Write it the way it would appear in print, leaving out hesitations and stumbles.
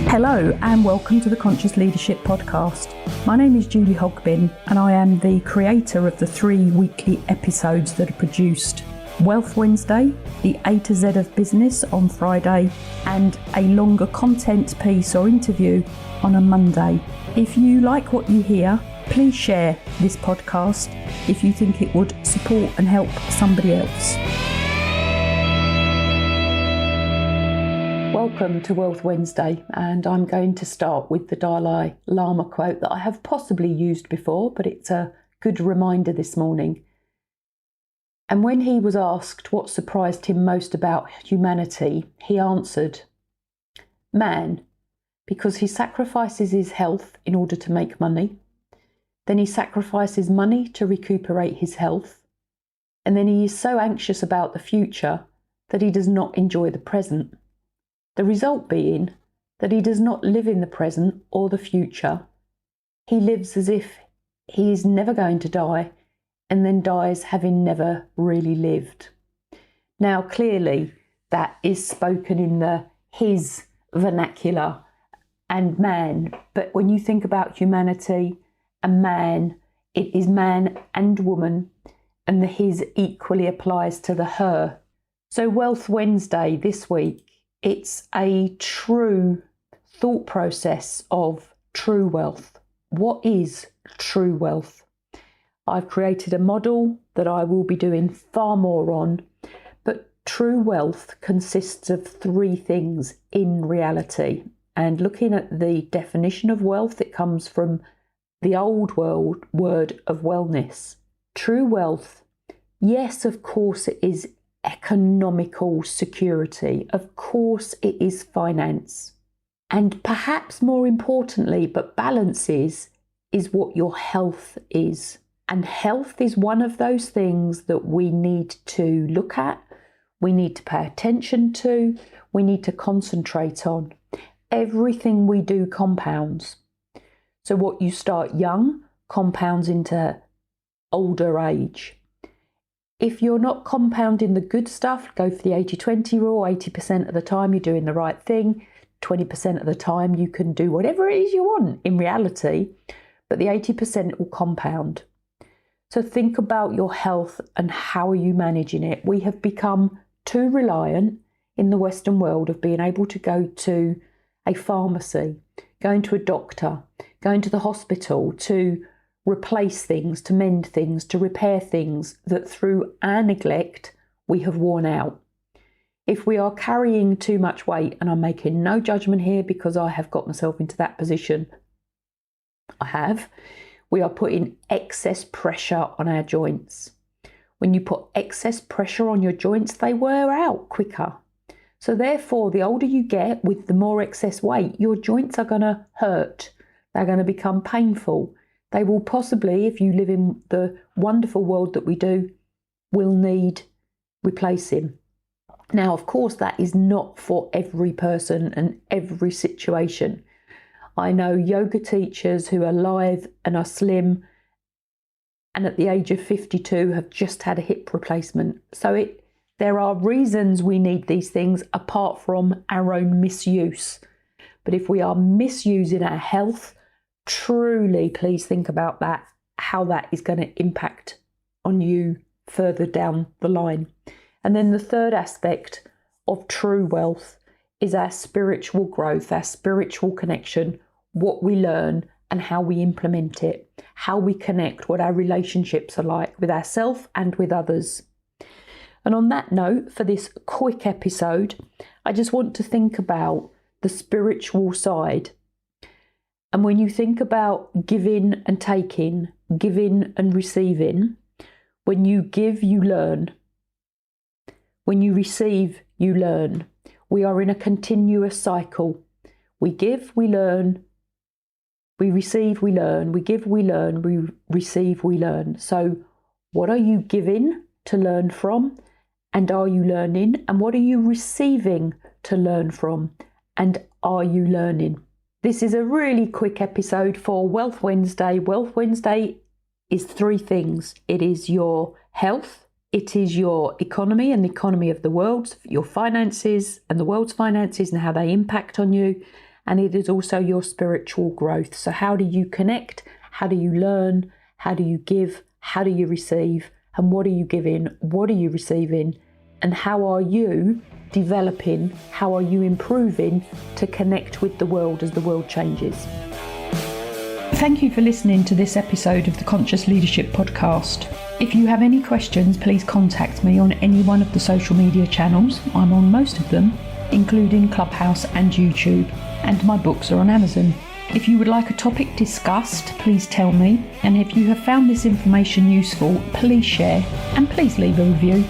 Hello and welcome to the Conscious Leadership Podcast. My name is Julie Hogbin and I am the creator of the 3 weekly episodes that are produced: Wealth Wednesday, the A to Z of Business on Friday, and a longer content piece or interview on a Monday. If you like what you hear, please share this podcast if you think it would support and help somebody else. Welcome to Wealth Wednesday, and I'm going to start with the Dalai Lama quote that I have possibly used before, but it's a good reminder this morning. And when he was asked what surprised him most about humanity, he answered, "Man, because he sacrifices his health in order to make money, then he sacrifices money to recuperate his health, and then he is so anxious about the future that he does not enjoy the present. The result being that he does not live in the present or the future. He lives as if he is never going to die and then dies having never really lived." Now, clearly, that is spoken in the his vernacular and man. But when you think about humanity and man, it is man and woman, and the his equally applies to the her. So Wealth Wednesday this week, it's a true thought process of true wealth. What is true wealth? I've created a model that I will be doing far more on, but true wealth consists of 3 things in reality. And looking at the definition of wealth, it comes from the old world word of wellness. True wealth, yes, of course it is economical security. Of course it is finance. And perhaps more importantly, but balance is what your health is. And health is one of those things that we need to look at, we need to pay attention to, we need to concentrate on. Everything we do compounds. So what you start young compounds into older age. If you're not compounding the good stuff, go for the 80-20 rule. 80% of the time you're doing the right thing. 20% of the time you can do whatever it is you want in reality, but the 80% will compound. So think about your health and how are you managing it. We have become too reliant in the Western world of being able to go to a pharmacy, going to a doctor, going to the hospital to replace things, to mend things, to repair things that through our neglect we have worn out. If we are carrying too much weight, and I'm making no judgment here because I have got myself into that position, we are putting excess pressure on our joints. When you put excess pressure on your joints, they wear out quicker. So therefore, the older you get with the more excess weight, your joints are going to hurt. They're going to become painful. They will possibly, if you live in the wonderful world that we do, will need replacing. Now, of course, that is not for every person and every situation. I know yoga teachers who are lithe and are slim and at the age of 52 have just had a hip replacement. So there are reasons we need these things apart from our own misuse. But if we are misusing our health, truly, please think about that, how that is going to impact on you further down the line. And then the third aspect of true wealth is our spiritual growth, our spiritual connection, what we learn and how we implement it, how we connect, what our relationships are like with ourselves and with others. And on that note, for this quick episode, I just want to think about the spiritual side. And when you think about giving and taking, giving and receiving, when you give, you learn. When you receive, you learn. We are in a continuous cycle. We give, we learn. We receive, we learn. We give, we learn. We receive, we learn. So what are you giving to learn from? And are you learning? And what are you receiving to learn from? And are you learning? This is a really quick episode for Wealth Wednesday. Wealth Wednesday is 3 things. It is your health, it is your economy and the economy of the world, your finances and the world's finances and how they impact on you, and it is also your spiritual growth. So how do you connect? How do you learn? How do you give? How do you receive? And what are you giving? What are you receiving? And how are you developing? How are you improving to connect with the world as the world changes? Thank you for listening to this episode of the Conscious Leadership Podcast. If you have any questions, please contact me on any one of the social media channels. I'm on most of them, including Clubhouse and YouTube, and my books are on Amazon. If you would like a topic discussed, please tell me. And if you have found this information useful, please share and please leave a review.